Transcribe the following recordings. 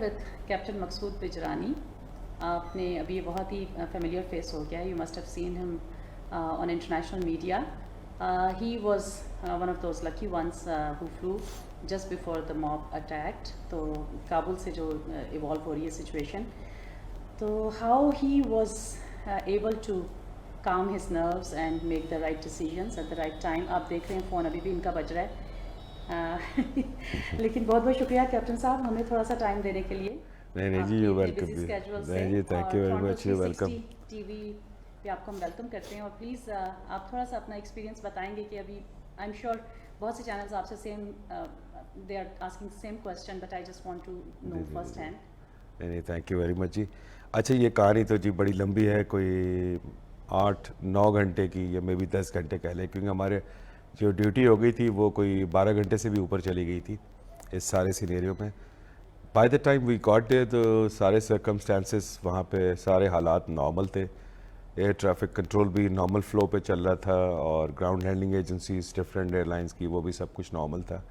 With captain मकसूद बिजरानी। आपने अभी बहुत ही फेमिलियर फेस हो गया, you must have seen him on international media. He was one of those lucky ones who flu just before the mob attacked. तो काबुल से जो evolve हो रही है सिचुएशन, तो how he was able to calm his nerves and make the right decisions at the right time। आप देख रहे हैं फ़ोन अभी भी इनका बज रहा है। लेकिन बहुत बहुत शुक्रिया कैप्टन साहब, हमें थोड़ा सा टाइम देने के लिए। नहीं जी, यू वेलकम जी। नहीं जी, thank you very much, you welcome. TV पे आपको हम वेलकम करते हैं। और प्लीज़ आप थोड़ा सा अपना एक्सपीरियंस बताएंगे कि अभी आई एम श्योर बहुत से चैनल्स आपसे same they are asking same question, but I just want to know first hand. नहीं, थैंक यू वेरी मच जी। अच्छा, ये कहानी तो जी बड़ी लंबी है, कोई 8-9 घंटे की या मे बी 10 घंटे कह लें, क्योंकि हमारे जो ड्यूटी हो गई थी वो कोई 12 घंटे से भी ऊपर चली गई थी इस सारे सिनेरियो में। By the time we got there तो सारे सर्कमस्टांसेस वहाँ पे सारे हालात नॉर्मल थे। एयर ट्रैफिक कंट्रोल भी नॉर्मल फ्लो पे चल रहा था और ground handling agencies different airlines की वो भी सब कुछ नॉर्मल था।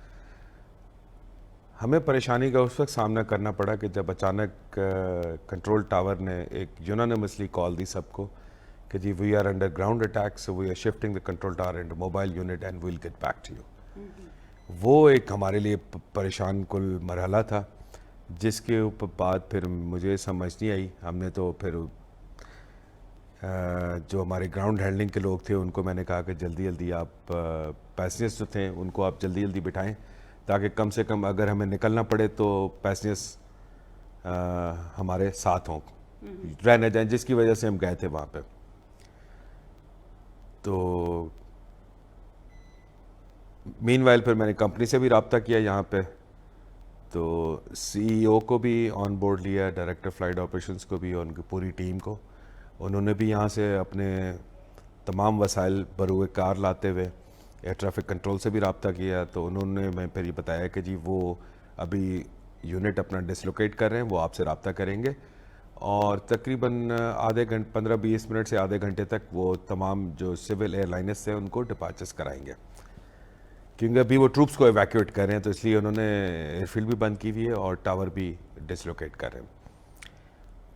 हमें परेशानी का उस वक्त सामना करना पड़ा कि जब अचानक कंट्रोल टावर ने एक यूनानिमसली कॉल दी सबको कि जी we are under ground attack, so we are shifting the control tower into mobile unit and will get back to you. वो एक हमारे लिए परेशान कुल मरहला था, जिसके ऊपर बाद फिर मुझे समझ नहीं आई। हमने तो फिर जो हमारे ग्राउंड हैंडलिंग के लोग थे उनको मैंने कहा कि जल्दी जल्दी आप पैसेंजर्स जो थे उनको आप जल्दी जल्दी बिठाएं, ताकि कम से कम अगर हमें निकलना पड़े तो पैसेंजर्स हमारे साथ हों, रहने जाएं, जिसकी वजह से हम गए थे वहाँ पे। तो मीनवाइल फिर मैंने कंपनी से भी रब्ता किया यहाँ पे, तो सीईओ को भी ऑन बोर्ड लिया, डायरेक्टर फ्लाइट ऑपरेशंस को भी और उनकी पूरी टीम को। उन्होंने भी यहाँ से अपने तमाम वसाइल बरूए कार लाते हुए एयर ट्रैफिक कंट्रोल से भी रब्ता किया। तो उन्होंने मैं फिर ये बताया कि जी वो अभी यूनिट अपना डिसलोकेट कर रहे हैं, वो आपसे रब्ता करेंगे और तकरीबन आधे घंटे 15-20 मिनट से आधे घंटे तक वो तमाम जो सिविल एयरलाइनर्स हैं उनको डिपार्चर्स कराएंगे, क्योंकि अभी वो ट्रूप्स को एवैक्यूएट कर रहे हैं। तो इसलिए उन्होंने एयरफील्ड भी बंद की हुई है और टावर भी डिसलोकेट कर रहे हैं।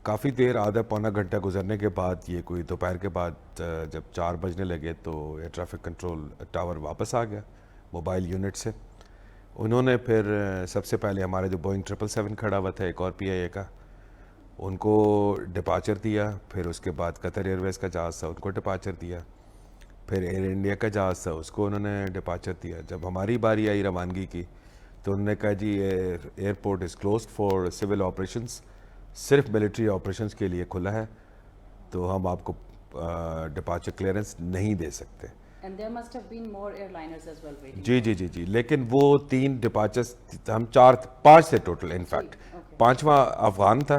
काफ़ी देर, आधा पौना घंटा गुजरने के बाद, ये कोई दोपहर के बाद जब 4 बजने लगे तो एयर ट्रैफिक कंट्रोल टावर वापस आ गया मोबाइल यूनिट से। उन्होंने फिर सबसे पहले हमारे जो बोइंग 777 खड़ा हुआ था एक और पीआईए का, उनको डिपार्चर दिया। फिर उसके बाद कतर एयरवेज़ का जहाज़ था उनको डिपार्चर दिया। फिर एयर इंडिया का जहाज़ था उसको उन्होंने डिपार्चर दिया। जब हमारी बारी आई रवानगी की तो उन्होंने कहा जी airport is closed for civil operations, सिर्फ मिलिट्री ऑपरेशंस के लिए खुला है, तो हम आपको डिपार्चर क्लियरेंस नहीं दे सकते। And there must have been more airliners as well waiting. जी, लेकिन वो 3 डिपार्चर्स, हम 4-5 थे टोटल। इनफैक्ट पांचवा अफगान था,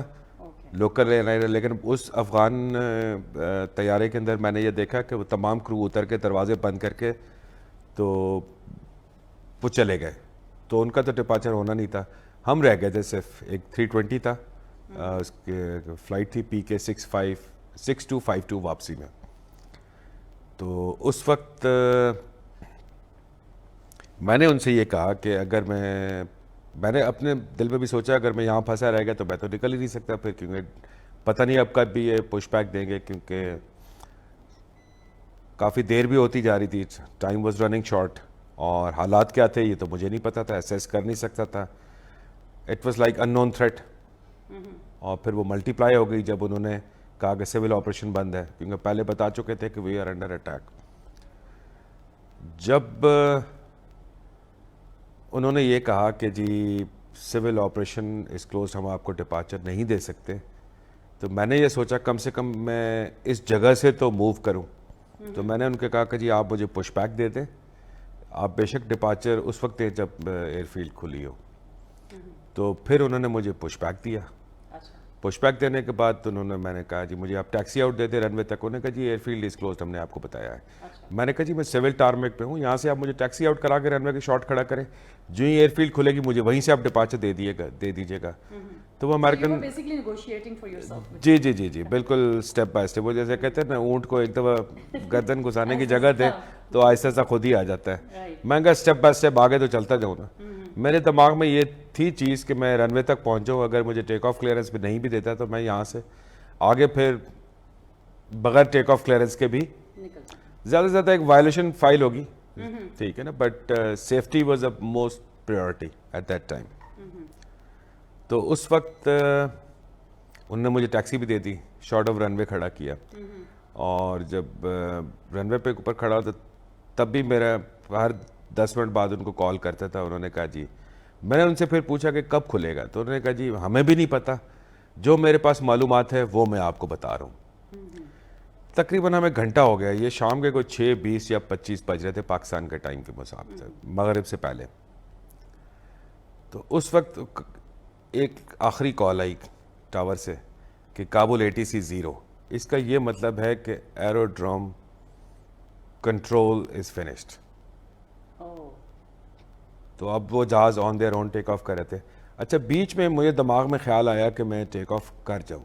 लोकल एयरलाइनर। लेकिन उस अफगान तैयारे के अंदर मैंने ये देखा कि वो तमाम क्रू उतर के दरवाजे बंद करके तो वो चले गए, तो उनका तो डिपार्चर होना नहीं था। हम रह गए थे, सिर्फ एक 320 था, उसके फ़्लाइट थी PK 6252 वापसी में। तो उस वक्त मैंने उनसे ये कहा कि अगर मैंने अपने दिल में भी सोचा अगर मैं यहाँ फंसा रह गया तो मैं तो निकल ही नहीं सकता फिर, क्योंकि पता नहीं अब कब भी ये पुश बैक देंगे, क्योंकि काफ़ी देर भी होती जा रही थी, टाइम वाज रनिंग शॉर्ट और हालात क्या थे ये तो मुझे नहीं पता था, एसेस कर नहीं सकता था। It was like unknown threat. और फिर वो मल्टीप्लाई हो गई जब उन्होंने कहा कि सिविल ऑपरेशन बंद है, क्योंकि पहले बता चुके थे कि वी आर अंडर अटैक। जब उन्होंने ये कहा कि जी सिविल ऑपरेशन इज़ क्लोज, हम आपको डिपार्चर नहीं दे सकते, तो मैंने ये सोचा कम से कम मैं इस जगह से तो मूव करूं। तो मैंने उनके कहा कि जी आप मुझे पुश बैक दे दें, आप बेशक डिपार्चर उस वक्त दें जब एयरफील्ड खुली हो। तो फिर उन्होंने मुझे पुश बैक दिया। पुश बैक देने के बाद तो मैंने कहा जी मुझे आप टैक्सी आउट दे दे रनवे तक। उन्होंने कहा जी एयरफील्ड इज क्लोज, हमने आपको बताया है। मैंने कहा जी मैं सिविल टारमेक पे हूँ, यहाँ से आप मुझे टैक्सी आउट करा के रनवे के शॉट खड़ा करें, जो ही एयरफील्ड खुलेगी मुझे वहीं से आप डिपार्चर दे दीजिएगा। तो वो अमेरिकन जी बिल्कुल स्टेप बाय स्टेप, वो जैसे कहते हैं ना ऊँट को एक दफ़ा गर्दन घुसाने की जगह दे तो ऐसा खुद ही आ जाता है। मैं कहा स्टेप बाय स्टेप आगे तो चलता जाऊँ ना। मेरे दिमाग में ये थी चीज़ कि मैं रनवे तक पहुंचूं, अगर मुझे टेक ऑफ क्लियरेंस भी नहीं भी देता तो मैं यहाँ से आगे फिर बगैर टेक ऑफ क्लियरेंस के भी निकल जाए। ज़्यादा से ज़्यादा एक वायलेशन फाइल होगी, ठीक है ना, but safety was the most priority at that time. तो उस वक्त उन्होंने मुझे टैक्सी भी दे दी, शॉर्ट ऑफ रनवे खड़ा किया, और जब रनवे पे ऊपर खड़ा तो तब भी मेरा हर 10 मिनट बाद उनको कॉल करता था। उन्होंने कहा जी, मैंने उनसे फिर पूछा कि कब खुलेगा, तो उन्होंने कहा जी हमें भी नहीं पता, जो मेरे पास मालूमात है वो मैं आपको बता रहा हूँ। तकरीबन हमें घंटा हो गया, ये शाम के कोई 6:20 या 25 बज रहे थे पाकिस्तान के टाइम के मुताबिक से, मगरिब से पहले। तो उस वक्त एक आखिरी कॉल आई टावर से कि काबुल ATC 0, इसका ये मतलब है कि aerodrome control is finished. Oh, तो अब वो जहाज़ on their own take off कर रहे थे। अच्छा, बीच में मुझे दिमाग में ख्याल आया कि मैं टेक ऑफ कर जाऊं,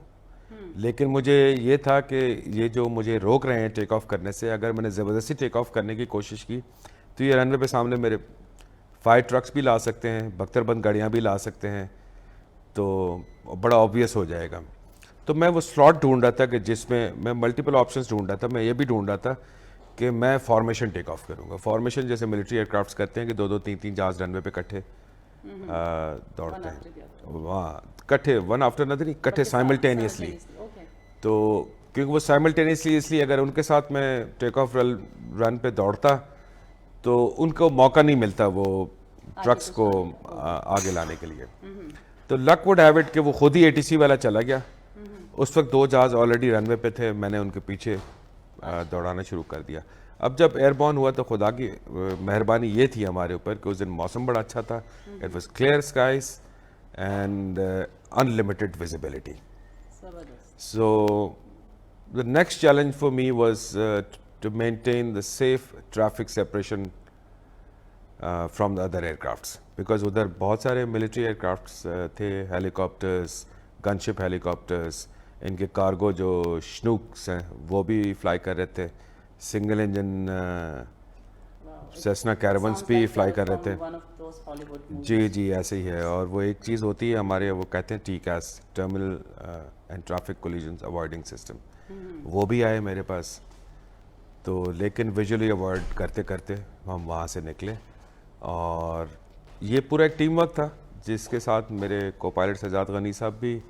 लेकिन मुझे ये था कि ये जो मुझे रोक रहे हैं टेक ऑफ करने से, अगर मैंने ज़बरदस्ती टेक ऑफ करने की कोशिश की तो ये रनवे पे सामने मेरे फायर ट्रक्स भी ला सकते हैं, बख्तरबंद गाड़ियाँ भी ला सकते हैं, तो बड़ा ऑब्वियस हो जाएगा। तो मैं वो स्लॉट ढूंढ रहा था कि जिसमें मैं मल्टीपल ऑप्शंस ढूंढ रहा था। मैं ये भी ढूंढ रहा था कि मैं फॉर्मेशन टेक ऑफ करूँगा। फॉर्मेशन जैसे मिलिट्री एयरक्राफ्ट्स करते हैं कि 2-2, 3-3 जहाज़ रनवे पे इकट्ठे दौड़ते हैं, वहाँ इकट्ठे, वन आफ्टर अनदर नहीं, इकट्ठे साइमल्टेनियसली। ओके, तो क्योंकि वो साइमल्टेनियसली, इसलिए अगर उनके साथ मैं टेक ऑफ रन पे दौड़ता तो उनको मौका नहीं मिलता वो ट्रक्स को आगे लाने के लिए। तो लक वुड हैव इट कि वो खुद ही ATC वाला चला गया। उस वक्त 2 जहाज़ ऑलरेडी रनवे पे थे, मैंने उनके पीछे दौड़ाना शुरू कर दिया। अब जब एयरबॉर्न हुआ तो खुदा की मेहरबानी ये थी हमारे ऊपर कि उस दिन मौसम बड़ा अच्छा था, it was clear skies and unlimited visibility. जबरदस्त। So the next challenge for me was to maintain the safe traffic separation from the other aircrafts, because उधर बहुत सारे military aircrafts थे, helicopters, gunship helicopters, इनके कार्गो जो स्नूक्स हैं वो भी फ्लाई कर रहे थे, सिंगल इंजन सेस्ना कैरावन्स भी फ्लाई कर रहे थे। One of those Hollywood movies. जी जी, ऐसे ही है। और वो एक चीज़ होती है हमारे, वो कहते हैं TCAS, terminal and traffic collisions avoiding system, वो भी आए मेरे पास। तो लेकिन विजुअली अवॉइड करते करते हम वहाँ से निकले, और ये पूरा एक टीम वर्क था जिसके साथ मेरे को पायलट सजाद गनी साहब भी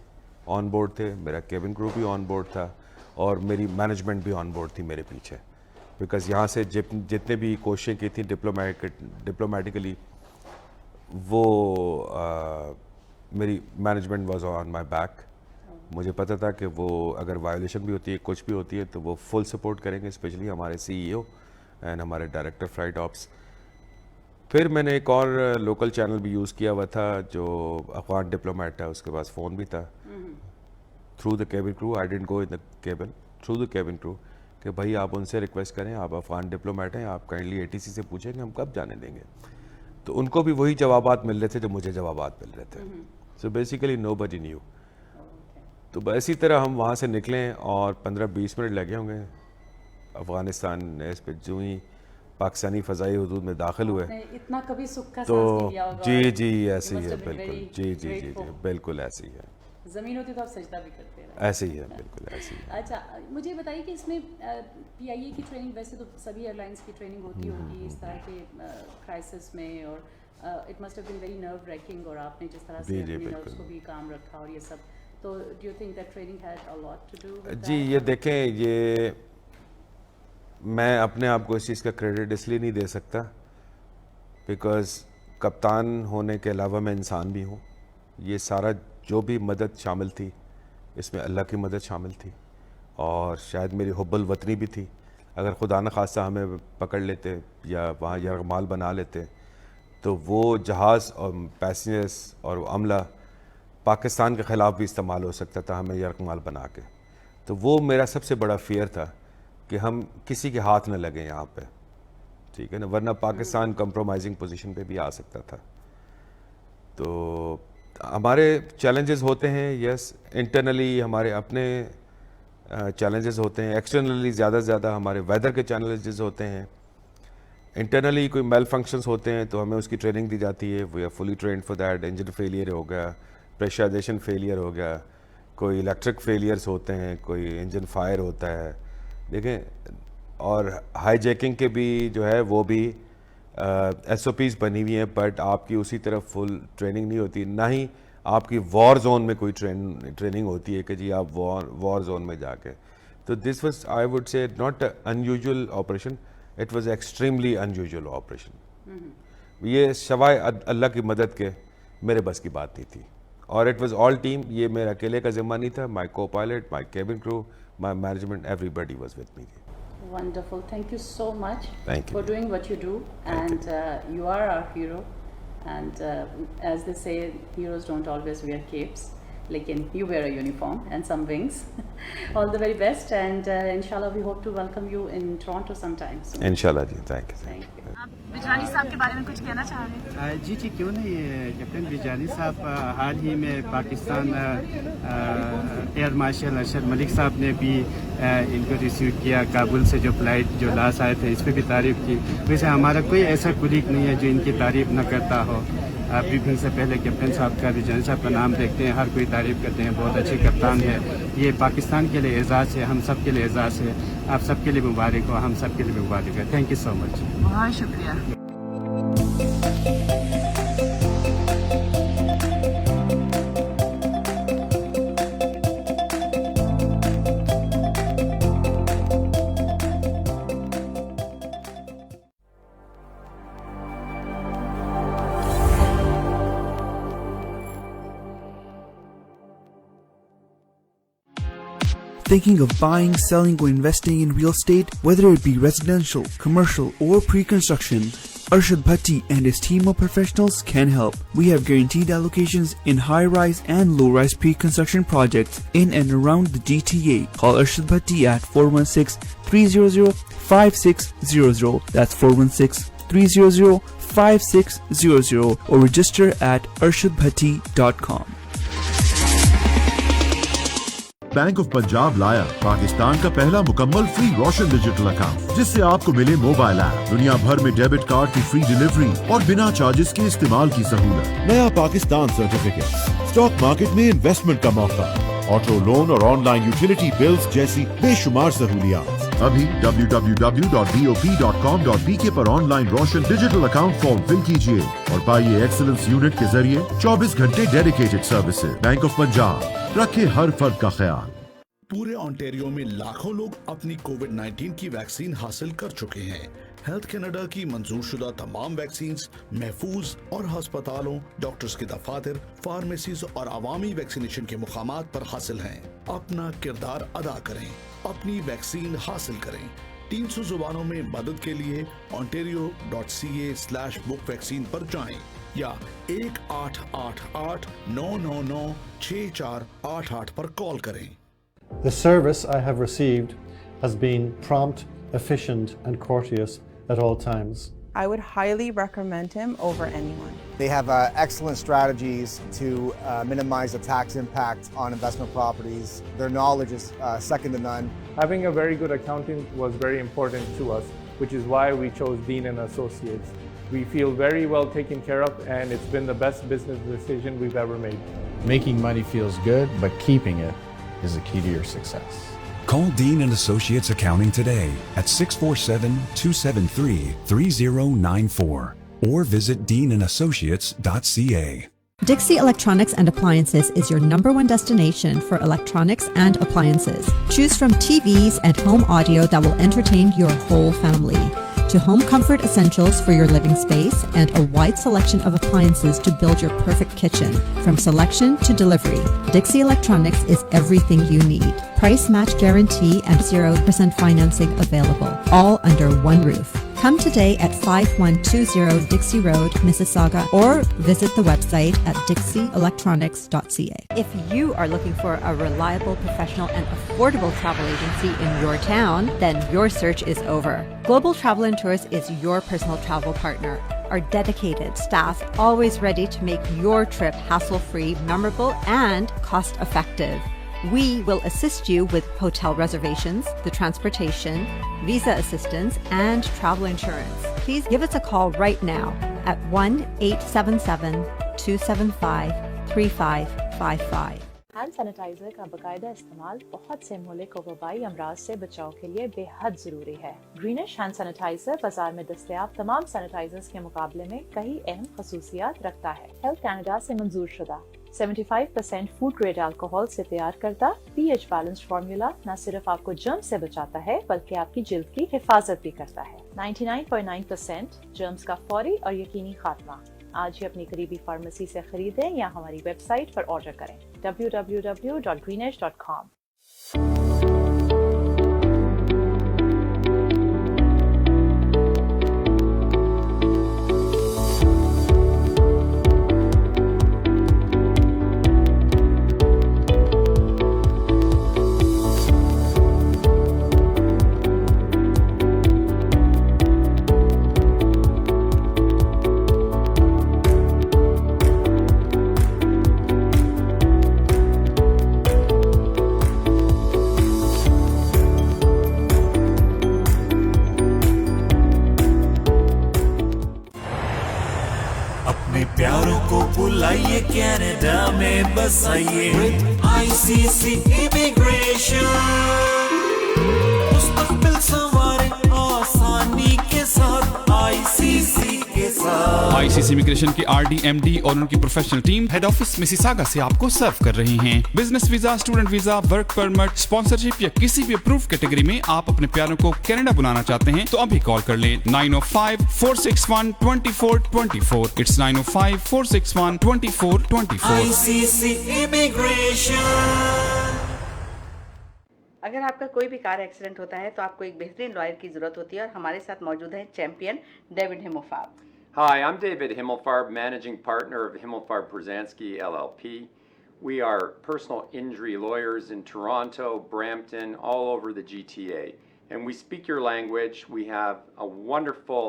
ऑन बोर्ड थे, मेरा केबिन क्रू भी ऑन बोर्ड था, और मेरी मैनेजमेंट भी ऑन बोर्ड थी मेरे पीछे। बिकॉज़ यहाँ से जितने भी कोशिशें की थी डिप्लोमेटिकली, वो मेरी management was on my back. मुझे पता था कि वो अगर वायोलेशन भी होती है, कुछ भी होती है, तो वो फुल सपोर्ट करेंगे, स्पेशली हमारे CEO एंड हमारे डायरेक्टर फ्लाइट ऑप्स। फिर मैंने एक और लोकल चैनल भी यूज़ किया हुआ था जो अफगान डिप्लोमेट है, उसके पास फ़ोन भी था। Through the cabin crew, I didn't go in the cabin, through the cabin crew, कि भाई आप उनसे रिक्वेस्ट करें, आप अफगान डिप्लोमेट हैं, आप काइंडली ATC से पूछें कि हम कब जाने देंगे। तो उनको भी वही जवाबात मिल रहे थे जो मुझे जवाबात मिल रहे थे। So basically nobody knew. तो बस इसी तरह हम वहाँ से निकले, और 15-20 मिनट लगे होंगे अफ़गानिस्तान इस पे जो ही पाकिस्तानी फ़ज़ाई हदूद में दाखिल हुए। इतना कभी सुख का तो सांस नहीं लिया होगा। जी जी, ऐसे ही You है, must have been बिल्कुल। very जी जी जी जी, grateful. बिल्कुल ऐसे ही है, जमीन होती तो आप सजदा भी करते रहे। ऐसे ही है, बिल्कुल ऐसे ही है। अच्छा, मुझे बताइए कि इसमें PIA की ट्रेनिंग, वैसे तो सभी एयरलाइंस की ट्रेनिंग होती होगी इस तरह के क्राइसिस में, और it must have been very nerve racking, और आपने जिस तरह से जी, जी, अपने बिल्कुल। नर्व्स को भी काम रखा और ये सब, तो do you think that training had a lot to do with जी, ये देखें, ये मैं अपने आप को इस चीज़ का क्रेडिट इसलिए नहीं दे सकता बिकॉज़ कप्तान होने के अलावा मैं इंसान भी हूँ। ये सारा जो भी मदद शामिल थी, इसमें अल्लाह की मदद शामिल थी, और शायद मेरी हुब्बुल वतनी भी थी। अगर खुदा न खास्ता हमें पकड़ लेते या वहाँ यरगमाल बना लेते, तो वो जहाज़ और पैसेंजर्स और अमला पाकिस्तान के ख़िलाफ़ भी इस्तेमाल हो सकता था, हमें यरगमाल बना के। तो वो मेरा सबसे बड़ा फ़ियर था कि हम किसी के हाथ न लगे यहाँ पे, ठीक है ना, वरना पाकिस्तान कंप्रोमाइजिंग पोजीशन पे भी आ सकता था। तो हमारे चैलेंजेस होते हैं, यस, इंटरनली हमारे अपने चैलेंजेस होते हैं, एक्सटर्नली ज़्यादा से ज़्यादा हमारे वेदर के चैलेंजेस होते हैं, इंटरनली कोई मेल फंक्शंस होते हैं तो हमें उसकी ट्रेनिंग दी जाती है, we are fully trained for that. Engine failure हो गया, प्रेशराइजेशन फेलियर हो गया, कोई इलेक्ट्रिक फेलियर्स होते हैं, कोई इंजन फायर होता है, देखें। और हाईजैकिंग के भी जो है वो भी SOPs बनी हुई हैं, बट आपकी उसी तरफ फुल ट्रेनिंग नहीं होती, ना ही आपकी वॉर जोन में कोई ट्रेनिंग होती है कि जी आप वॉर जोन में जाके। तो this was, I would say, not unusual operation, it was extremely unusual operation. ये सवाए अल्लाह की मदद के मेरे बस की बात नहीं थी, और इट वाज ऑल टीम, ये मेरे अकेले का जिम्मा नहीं था। माय को pilot, my cabin crew, my management, everybody was with me. Wonderful. Thank you so much Thank you. for doing what you do. Thank And you are our hero. And as they say, heroes don't always wear capes. Like you wear a uniform and some wings. All the very best. And inshallah, we hope to welcome you in Toronto sometime soon. इंशाल्लाह जी, thank you. Thank you. आप बिजरानी साहब के बारे में कुछ कहना चाह रहे हैं? जी जी, क्यों नहीं। कैप्टन बिजरानी साहब हाल ही में पाकिस्तान एयर मार्शल अरशद मलिक साहब ने भी इनको रिसीव किया। काबुल से जो फ्लाइट जो लाश आए थे, इस पर भी तारीफ़ की। वैसे हमारा कोई ऐसा कुलीग नहीं है जो इनकी तारीफ़ न करता हो। ब्रीफिंग से पहले कैप्टन साहब का, बिजरानी साहब का नाम देखते हैं, हर कोई तारीफ़ करते हैं, बहुत अच्छे कप्तान है। ये पाकिस्तान के लिए एजाज़ है, हम सब के लिए एजाज़ है। आप सबके लिए मुबारक हो, हम सब के लिए मुबारक है। Thank you so much. बहुत शुक्रिया। Thinking of buying, selling, or investing in real estate, whether it be residential, commercial, or pre-construction, Arshad Bhatti and his team of professionals can help. We have guaranteed allocations in high-rise and low-rise pre-construction projects in and around the GTA. Call Arshad Bhatti at 416-300-5600. That's 416-300-5600, or register at arshadbhatti.com. Bank of Punjab लाया पाकिस्तान का पहला मुकम्मल free रोशन digital account, जिससे आपको मिले mobile app, दुनिया भर में डेबिट कार्ड की फ्री डिलीवरी और बिना चार्जेस के इस्तेमाल की सहूलत, नया पाकिस्तान सर्टिफिकेट, स्टॉक मार्केट में इन्वेस्टमेंट का मौका, ऑटो लोन और ऑनलाइन यूटिलिटी बिल्स जैसी बेशुमार सहूलियात। अभी www.bop.com.pk पर ऑनलाइन रोशन डिजिटल अकाउंट फॉर्म फिल कीजिए और पाइए एक्सीलेंस यूनिट के जरिए 24 घंटे dedicated services. Bank of Punjab, रखे हर फर्द का ख्याल। पूरे ओंटारियो में लाखों लोग अपनी कोविड-19 की वैक्सीन हासिल कर चुके हैं। हेल्थ कनाडा की मंजूर शुदा तमाम वैक्सीन महफूज और अस्पतालों, डॉक्टर्स के दफातर, फार्मेसीज और अवामी वैक्सीनेशन के मुकामात पर हासिल हैं। अपना किरदार अदा करें, अपनी वैक्सीन हासिल करें। 300 जुबानों में मदद के लिए ontario.ca/book वैक्सीन पर जाएं या 1888-999-6488 पर कॉल करें। The service I have received has been prompt, efficient and courteous at all times. I would highly recommend him over anyone. They have excellent strategies to minimize the tax impact on investment properties. Their knowledge is second to none. Having a very good accountant was very important to us, which is why we chose Dean & Associates. We feel very well taken care of, and it's been the best business decision we've ever made. Making money feels good, but keeping it is the key to your success. Call Dean & Associates Accounting today at 647-273-3094 or visit deanandassociates.ca. Dixie Electronics and Appliances is your #1 destination for electronics and appliances. Choose from TVs and home audio that will entertain your whole family, to home comfort essentials for your living space, and a wide selection of appliances to build your perfect kitchen. From selection to delivery, Dixie Electronics is everything you need. Price match guarantee and 0% financing available, all under one roof. Come today at 5120 Dixie Road, Mississauga, or visit the website at dixieelectronics.ca. If you are looking for a reliable, professional, and affordable travel agency in your town, then your search is over. Global Travel and Tours is your personal travel partner. Our dedicated staff, always ready to make your trip hassle-free, memorable, and cost-effective. We will assist you with hotel reservations, the transportation, visa assistance, and travel insurance. please give us a call right now at 1-877-275-3555. Hand sanitizer का बाकायदा इस्तेमाल बहुत से मुहलिक और वबाई अमराज से बचाव के लिए बेहद जरूरी है। ग्रीनिश हैंड सैनिटाइजर बाजार में दस्तयाब तमाम सैनिटाइजर्स के मुकाबले में कई अहम खसूसियात रखता है। हेल्थ कनाडा से मंजूर शुदा 75% फूड ग्रेड अल्कोहल से तैयार करता pH बैलेंस्ड फार्मूला न सिर्फ आपको जर्म से बचाता है बल्कि आपकी जिल्द की हिफाजत भी करता है। 99.9% जर्म्स का फौरी और यकीनी खात्मा। आज ही अपनी करीबी फार्मेसी से खरीदें या हमारी वेबसाइट पर ऑर्डर करें www.greenish.com। प्यारों को बुलाइए कनाडा में बसाइए ICC इमिग्रेशन मुस्तकबिल संवारे आसानी के साथ ICC के साथ। ICC इमिग्रेशन की RD, MD और उनकी professional team head office Mississauga से आपको सर्व कर रही हैं। Business visa, student visa, work permit, sponsorship या किसी भी अप्रूव कैटेगरी में आप अपने प्यारों को कनाडा बुलाना चाहते हैं तो अभी कॉल कर लें 905-461-2424। It's 905-461-2424। ICC immigration. अगर आपका कोई भी कार एक्सीडेंट होता है तो आपको एक बेहतरीन लॉयर की जरूरत होती है और हमारे साथ मौजूद हैं चैंपियन डेविड हिमोफार्ब। Hi, I'm David Himmelfarb, managing partner of Himmelfarb Brzezinski LLP. We are personal injury lawyers in Toronto, Brampton, all over the GTA. And we speak your language. We have a wonderful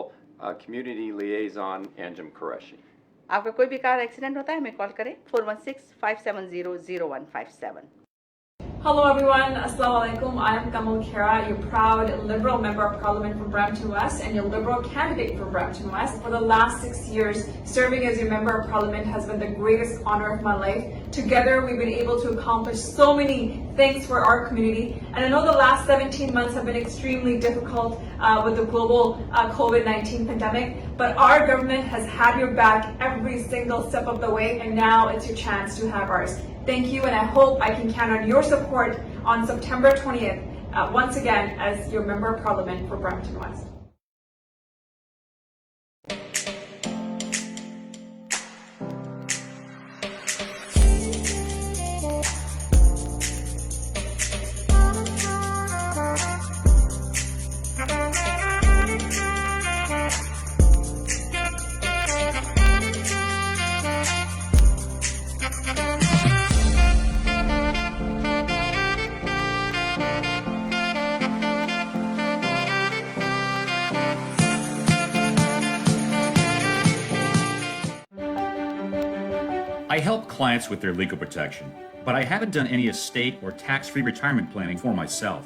community liaison, Anjum Qureshi. आपका कोई भी car accident होता है हमें call करें 416-570-0157। Hello everyone, Assalamu alaikum. I am Kamal Khera, your proud Liberal Member of Parliament for Brampton West and your Liberal candidate for Brampton West. For the last 6 years, serving as your Member of Parliament has been the greatest honor of my life. Together, we've been able to accomplish so many things for our community. And I know the last 17 months have been extremely difficult with the global COVID-19 pandemic, but our government has had your back every single step of the way, and now it's your chance to have ours. Thank you, and I hope I can count on your support on September 20th, once again as your Member of Parliament for Brampton West. I help clients with their legal protection, but I haven't done any estate or tax-free retirement planning for myself.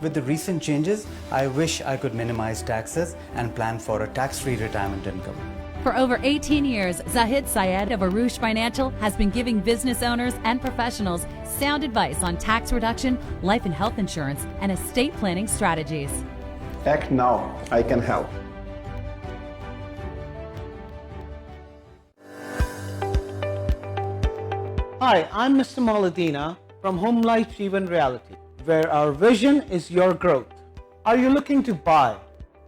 With the recent changes, I wish I could minimize taxes and plan for a tax-free retirement income. For over 18 years, Zahid Syed of Arush Financial has been giving business owners and professionals sound advice on tax reduction, life and health insurance, and estate planning strategies. Act now, I can help. Hi, I'm Mr. Maladina from Home Life Jeevan Reality, where our vision is your growth. Are you looking to buy,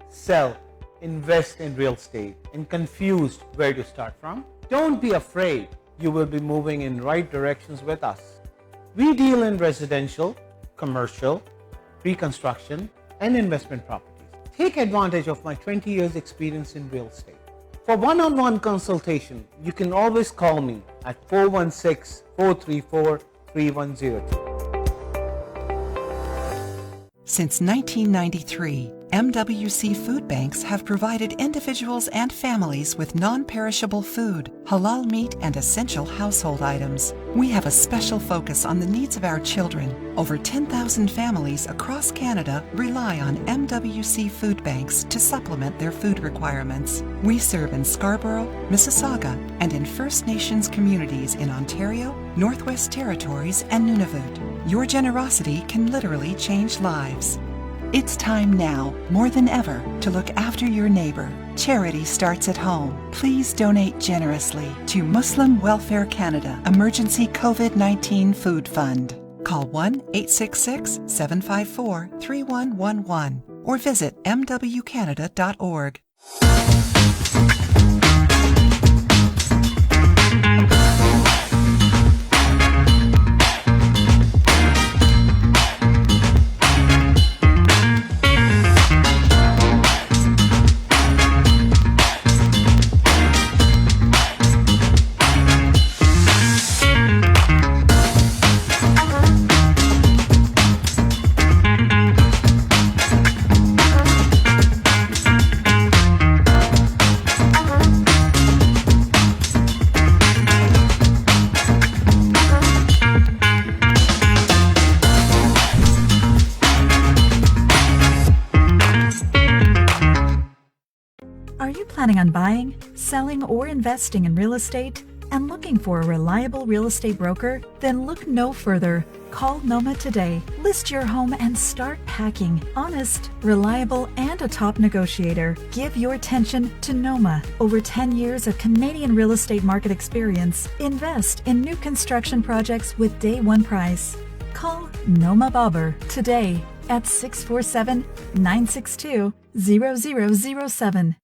sell, invest in real estate and confused where to start from? Don't be afraid. You will be moving in right directions with us. We deal in residential, commercial, pre-construction and investment properties. Take advantage of my 20 years experience in real estate. For one-on-one consultation, you can always call me at 416-434-3102. Since 1993, MWC food banks have provided individuals and families with non-perishable food, halal meat, and essential household items. We have a special focus on the needs of our children. Over 10,000 families across Canada rely on MWC food banks to supplement their food requirements. We serve in Scarborough, Mississauga, and in First Nations communities in Ontario, Northwest Territories, and Nunavut. Your generosity can literally change lives. It's time now, more than ever, to look after your neighbor. Charity starts at home. Please donate generously to Muslim Welfare Canada Emergency COVID-19 Food Fund. Call 1-866-754-3111 or visit mwcanada.org. Are you planning on buying, selling, or investing in real estate and looking for a reliable real estate broker? Then look no further. Call Noma today. List your home and start packing. Honest, reliable, and a top negotiator. Give your attention to Noma. Over 10 years of Canadian real estate market experience. Invest in new construction projects with day one price. Call Noma Bobber today at 647-962-0007.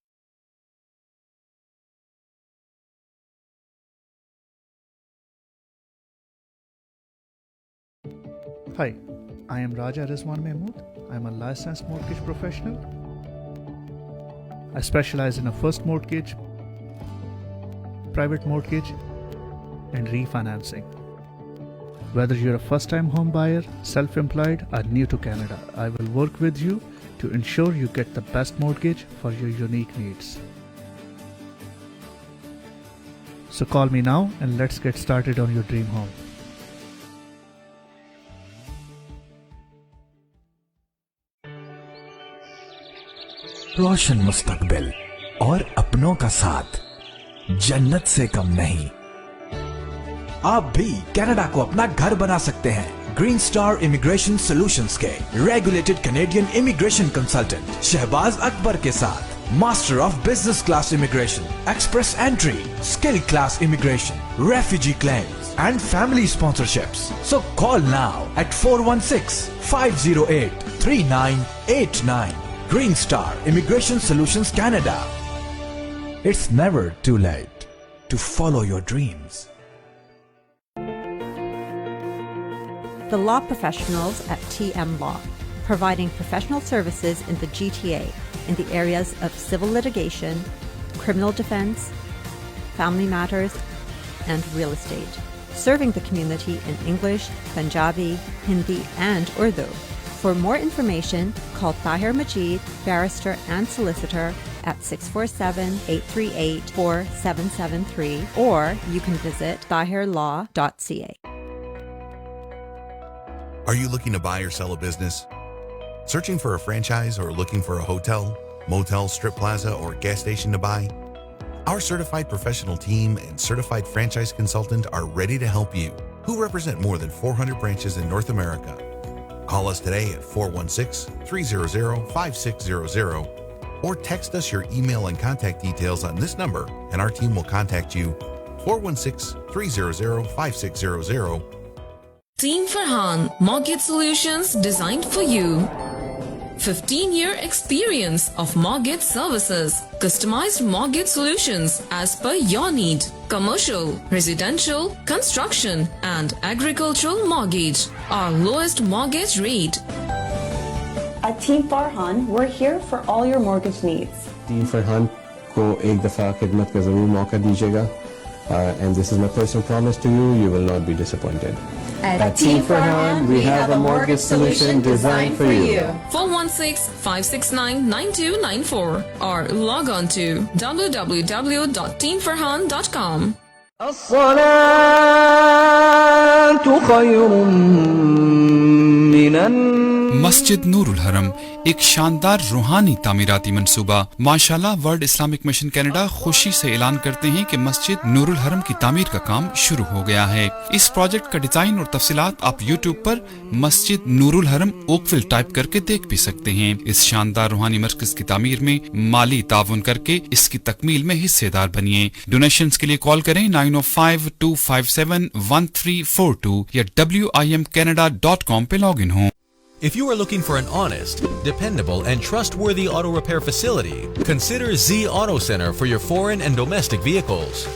Hi, I am Raja Rizwan Mahmood. I am a licensed mortgage professional. I specialize in a first mortgage, private mortgage, and refinancing. Whether you're a first-time home buyer, self-employed, or new to Canada, I will work with you to ensure you get the best mortgage for your unique needs. So call me now and let's get started on your dream home. रोशन मुस्तकबिल और अपनों का साथ जन्नत से कम नहीं। आप भी कनाडा को अपना घर बना सकते हैं। ग्रीन स्टार इमिग्रेशन सॉल्यूशंस के regulated Canadian immigration consultant Shahbaz Akbar के साथ master of business class immigration, express entry, skill class immigration, refugee claims and family sponsorships. So call now at 416-508-3989. Green Star Immigration Solutions Canada. It's never too late to follow your dreams. The law professionals at TM Law, providing professional services in the GTA in the areas of civil litigation, criminal defense, family matters, and real estate. Serving the community in English, Punjabi, Hindi, and Urdu. For more information, call Tahir Majid, barrister and solicitor at 647-838-4773 or you can visit tahirlaw.ca. Are you looking to buy or sell a business? Searching for a franchise or looking for a hotel, motel, strip plaza, or gas station to buy? Our certified professional team and certified franchise consultant are ready to help you, who represent more than 400 branches in North America. Call us today at 416-300-5600 or text us your email and contact details on this number and our team will contact you. 416-300-5600. Team Farhan, Mortgage Solutions designed for you. 15-year experience of mortgage services. Customized mortgage solutions as per your need. Commercial, residential, construction and agricultural mortgage. Our lowest mortgage rate. At Team Farhan, we're here for all your mortgage needs. Team Farhan को एक दफा खिदमत का जरूर मौका दीजिएगा. And this is my personal promise to you, you will not be disappointed. At Team Farhan, we have a mortgage solution designed for you. 416-569-9294 or log on to www.teamfarhan.com. मस्जिद नूरुल हरम एक शानदार रूहानी तामीराती मंसूबा। माशाल्लाह वर्ल्ड इस्लामिक मिशन कनाडा खुशी से ऐलान करते हैं कि मस्जिद नूरुल हरम की तामीर का काम शुरू हो गया है। इस प्रोजेक्ट का डिजाइन और तफसीलात आप यूट्यूब पर मस्जिद नूरुल हरम ओकविल टाइप करके देख भी सकते हैं। इस शानदार रूहानी मरकज की तामीर में माली ताउन करके इसकी तकमील में हिस्सेदार बनिए। डोनेशंस के लिए कॉल करें 9052571342 या WIMCanada.com पे लॉग इन हो। If you are looking for an honest, dependable, and trustworthy auto repair facility, consider Z Auto Center for your foreign and domestic vehicles.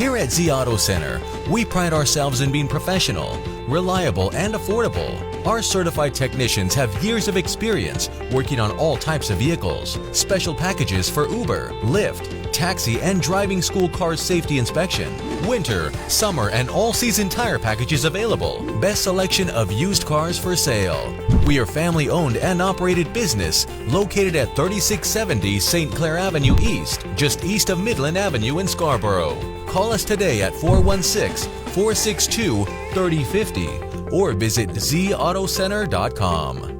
Here at Z Auto Center, we pride ourselves in being professional, reliable, and affordable. Our certified technicians have years of experience working on all types of vehicles. Special packages for Uber, Lyft, taxi, and driving school car safety inspection. Winter, summer, and all-season tire packages available. Best selection of used cars for sale. We are family-owned and operated business located at 3670 St. Clair Avenue East, just east of Midland Avenue in Scarborough. Call us today at 416-462-3050 or visit zautocenter.com.